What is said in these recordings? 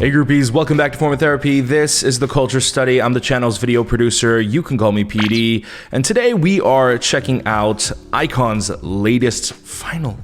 Hey groupies, welcome back to Form of Therapy. This is the Culture Study. I'm the channel's video producer. You can call me PD. And today we are checking out iKON's latest finally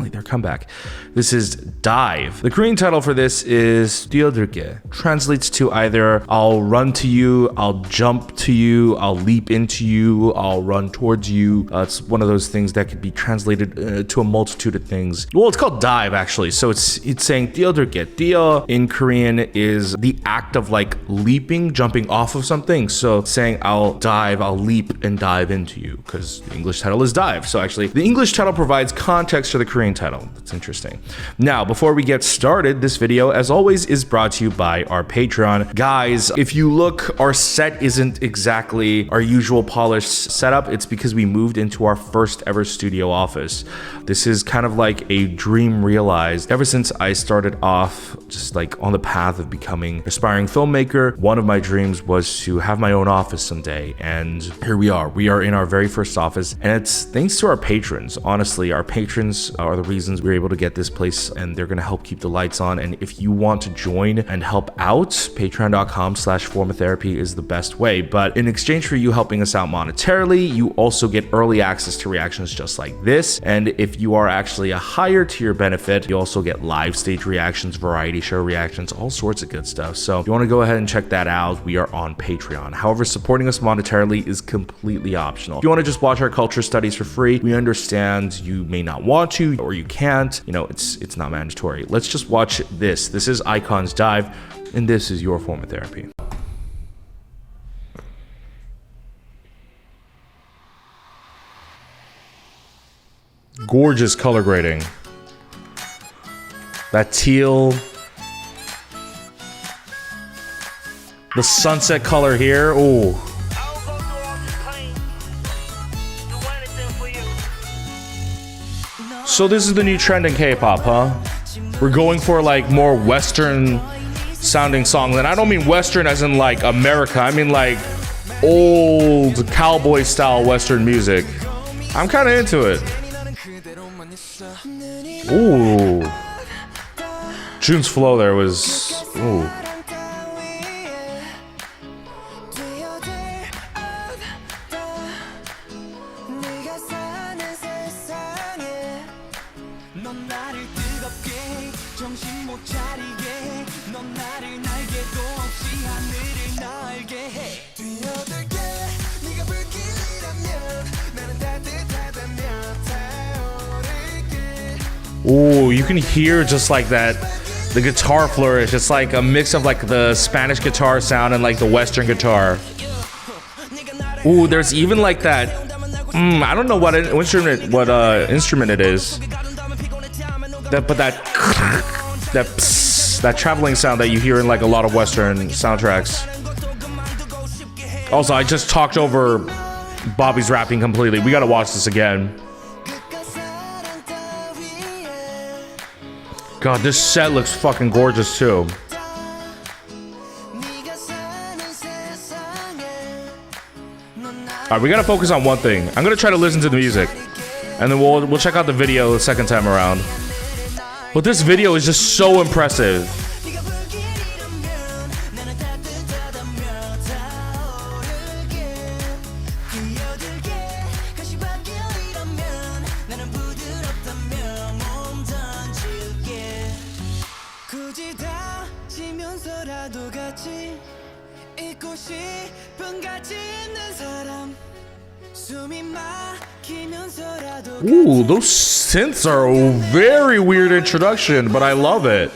their comeback. This is Dive. The Korean title for this is 뛰어들게. Translates to either I'll run to you, I'll jump to you, I'll leap into you, I'll run towards you. It's one of those things that could be translated to a multitude of things. Well, it's called dive actually. So it's saying 뛰어들게. 뛰어 in Korean is the act of like leaping, jumping off of something. So it's saying I'll dive, I'll leap and dive into you because the English title is Dive. So actually the English title provides context to the Korean title. That's interesting. Now, before we get started, this video, as always, is brought to you by our Patreon. Guys, if you look, our set isn't exactly our usual polished setup. It's because we moved into our first ever studio office. This is kind of like a dream realized. Ever since I started off just like on the path of becoming an aspiring filmmaker, one of my dreams was to have my own office someday. And here we are. We are in our very first office, and it's thanks to our patrons. Honestly, our patrons are the reasons we're able to get this place, and they're going to help keep the lights on. And if you want to join and help out, patreon.com/formatherapy is the best way. But in exchange for you helping us out monetarily, you also get early access to reactions just like this. And if you are actually a higher tier benefit, you also get live stage reactions, variety show reactions, all sorts of good stuff. So if you want to go ahead and check that out, we are on Patreon. However, supporting us monetarily is completely optional. If you want to just watch our culture studies for free, we understand you may not want to or you can't. You know, it's not mandatory. Let's just watch this. This is iKON's Dive, and this is your form of therapy. Gorgeous color grading. That teal. The sunset color here. Ooh. So this is the new trend in K-pop, huh? We're going for like more Western sounding songs. And I don't mean Western as in like America. I mean like old cowboy style Western music. I'm kind of into it. Ooh. June's flow there was, ooh. Ooh, you can hear just like that, the guitar flourish. It's like a mix of like the Spanish guitar sound and like the Western guitar. Ooh, there's even like that. I don't know what instrument it is. That traveling sound that you hear in like a lot of Western soundtracks. Also, I just talked over Bobby's rapping completely. We gotta watch this again. God, this set looks fucking gorgeous too. Alright, we gotta focus on one thing. I'm gonna try to listen to the music, and then we'll check out the video the second time around. But this video is just so impressive. Ooh, those synths are a very weird introduction, but I love it.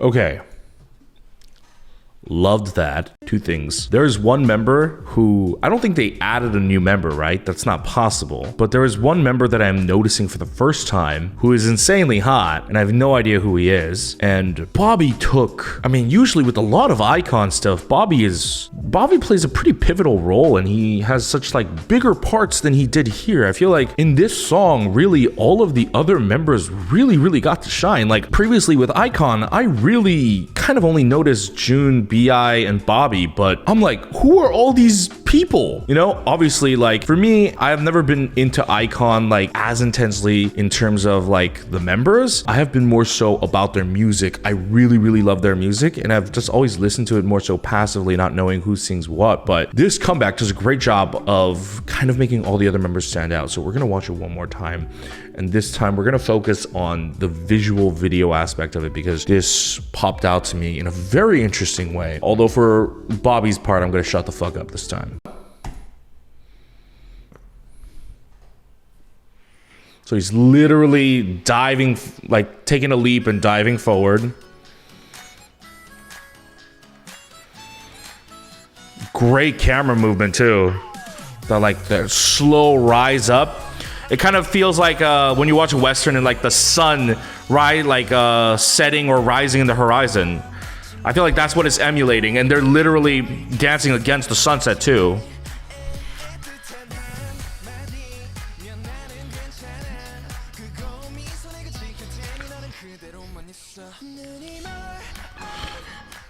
Okay. Loved that. Two things. There's one member who, I don't think they added a new member, right? That's not possible. But there is one member that I'm noticing for the first time who is insanely hot, and I have no idea who he is. And Bobby took, I mean, usually with a lot of iKON stuff, Bobby plays a pretty pivotal role, and he has such like bigger parts than he did here. I feel like in this song, really all of the other members really got to shine. Like previously with iKON, I really kind of only noticed June, BI, and Bobby, but I'm like, who are all these people? You know, obviously, like for me, I've never been into iKON like as intensely in terms of like the members. I have been more so about their music. I really love their music, and I've just always listened to it more so passively, not knowing who sings what. But this comeback does a great job of kind of making all the other members stand out. So we're gonna watch it one more time, and this time we're gonna focus on the visual video aspect of it because this popped out to me in a very interesting way. Although for Bobby's part, I'm gonna shut the fuck up this time. So he's literally diving, like taking a leap and diving forward. Great camera movement too. The slow rise up. It kind of feels like when you watch a Western and like the sun, right, like setting or rising in the horizon. I feel like that's what it's emulating, and they're literally dancing against the sunset too.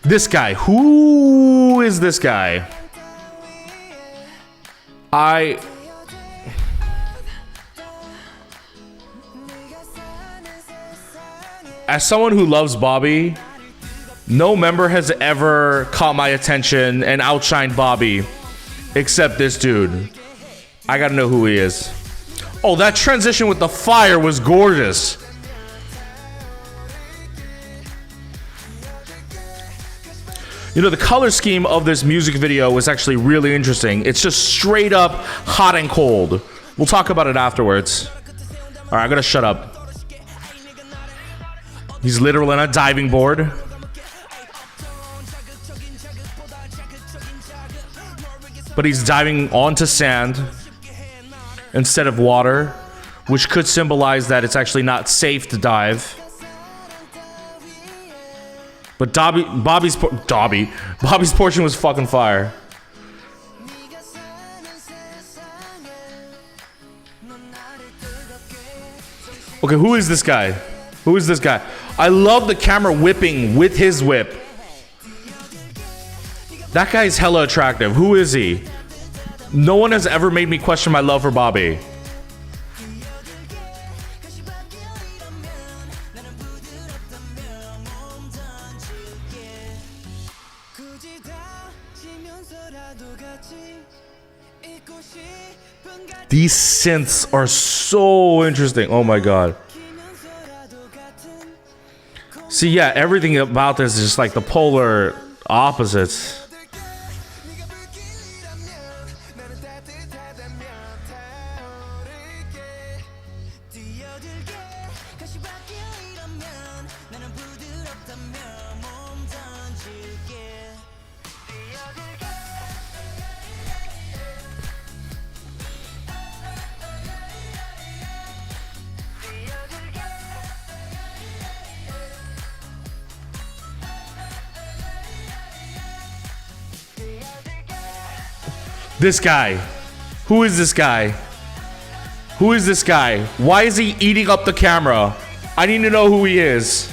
This guy, who is this guy? As someone who loves Bobby, no member has ever caught my attention and outshined Bobby except this dude. I gotta know who he is. Oh, that transition with the fire was gorgeous. You know, the color scheme of this music video was actually really interesting. It's just straight up hot and cold. We'll talk about it afterwards. All right, I gotta shut up. He's literally on a diving board. But he's diving onto sand instead of water, which could symbolize that it's actually not safe to dive. But Bobby's portion was fucking fire. Okay, who is this guy? Who is this guy? I love the camera whipping with his whip. That guy's hella attractive. Who is he? No one has ever made me question my love for Bobby. These synths are so interesting. Oh my god. See, yeah, everything about this is just like the polar opposites. This guy. Who is this guy? Who is this guy? Why is he eating up the camera? I need to know who he is.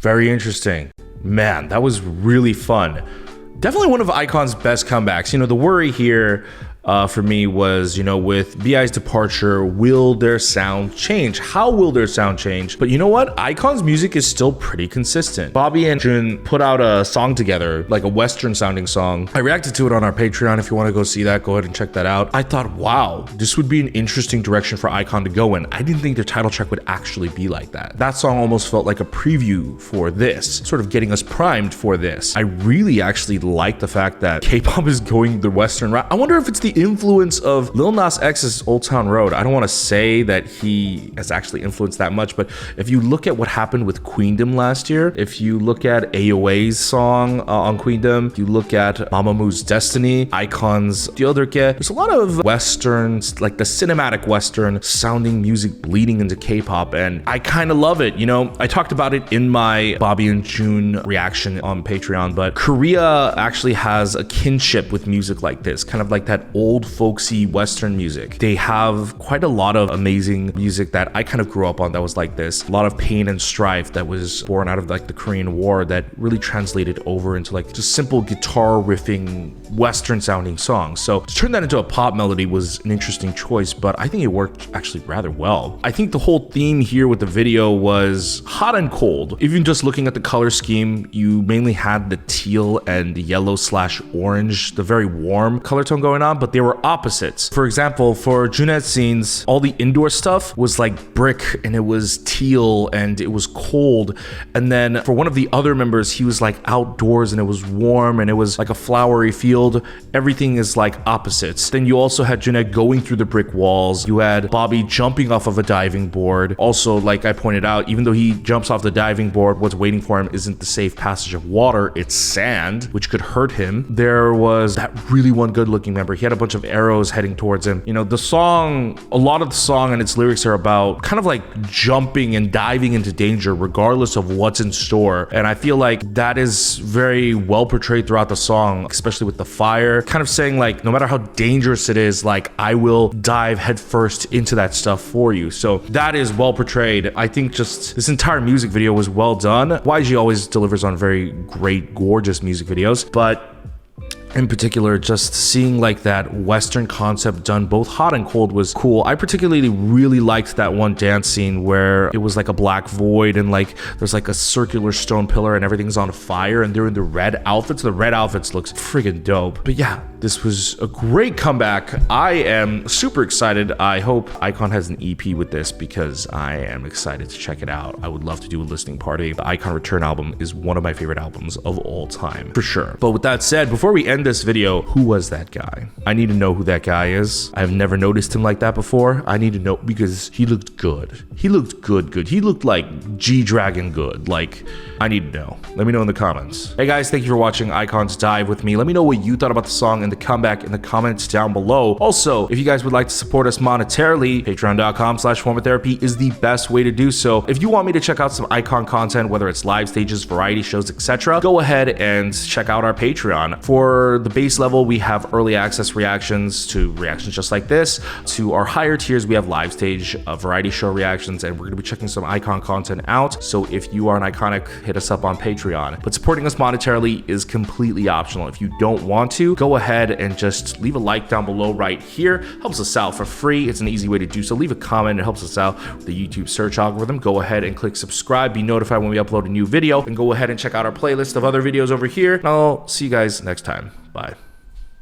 Very interesting. Man, that was really fun. Definitely one of iKON's best comebacks. You know, the worry here for me was, you know, with BI's departure, will their sound change? How will their sound change? But you know what? iKON's music is still pretty consistent. Bobby and Jun put out a song together, like a Western sounding song. I reacted to it on our Patreon. If you want to go see that, go ahead and check that out. I thought, wow, this would be an interesting direction for iKON to go in. I didn't think their title track would actually be like that. That song almost felt like a preview for this, sort of getting us primed for this. I really actually like the fact that K-pop is going the Western route. I wonder if it's the influence of Lil Nas X's Old Town Road. I don't want to say that he has actually influenced that much, but if you look at what happened with Queendom last year, if you look at AOA's song on Queendom, if you look at Mamamoo's Destiny, iKON's 뛰어들게, there's a lot of westerns, like the cinematic western sounding music bleeding into K-pop, and I kind of love it. You know, I talked about it in my Bobby and June reaction on Patreon, but Korea actually has a kinship with music like this, kind of like that old folksy western music. They have quite a lot of amazing music that I kind of grew up on that was like this. A lot of pain and strife that was born out of like the Korean War that really translated over into like just simple guitar riffing western sounding songs. So to turn that into a pop melody was an interesting choice, but I think it worked actually rather well. I think the whole theme here with the video was hot and cold. Even just looking at the color scheme, you mainly had the teal and yellow/orange, the very warm color tone going on, but they were opposites. For example, for Junette's scenes, all the indoor stuff was like brick and it was teal and it was cold. And then for one of the other members, he was like outdoors and it was warm and it was like a flowery field. Everything is like opposites. Then you also had Junette going through the brick walls. You had Bobby jumping off of a diving board. Also, like I pointed out, even though he jumps off the diving board, what's waiting for him isn't the safe passage of water, it's sand, which could hurt him. There was that really one good looking member. He had a bunch of arrows heading towards him. You know, the song, a lot of the song and its lyrics are about kind of like jumping and diving into danger regardless of what's in store. And I feel like that is very well portrayed throughout the song, especially with the fire, kind of saying like, no matter how dangerous it is, like I will dive headfirst into that stuff for you. So that is well portrayed. I think just this entire music video was well done. YG always delivers on very great, gorgeous music videos, but in particular, just seeing like that Western concept done both hot and cold was cool. I particularly really liked that one dance scene where it was like a black void and like there's like a circular stone pillar and everything's on fire and they're in the red outfits. The red outfits looks friggin' dope. But yeah, this was a great comeback. I am super excited. I hope iKON has an EP with this because I am excited to check it out. I would love to do a listening party. The iKON Return album is one of my favorite albums of all time, for sure. But with that said, before we end this video, who was that guy? I need to know who that guy is. I've never noticed him like that before. I need to know because he looked good. He looked good. He looked like G-Dragon good. Like, I need to know. Let me know in the comments. Hey guys, thank you for watching iKON's Dive with me. Let me know what you thought about the song and the comeback in the comments down below. Also, if you guys would like to support us monetarily, patreon.com/formatherapy is the best way to do so. If you want me to check out some iKON content, whether it's live stages, variety shows, etc., go ahead and check out our Patreon. For the base level, we have early access reactions to reactions just like this. To our higher tiers, we have live stage variety show reactions, and we're going to be checking some iKON content out. So if you are an iconic, hit us up on Patreon. But supporting us monetarily is completely optional. If you don't want to, go ahead and just leave a like down below right here. Helps us out for free. It's an easy way to do so. Leave a comment. It helps us out with the YouTube search algorithm. Go ahead and click subscribe. Be notified when we upload a new video. And go ahead and check out our playlist of other videos over here. And I'll see you guys next time. Bye.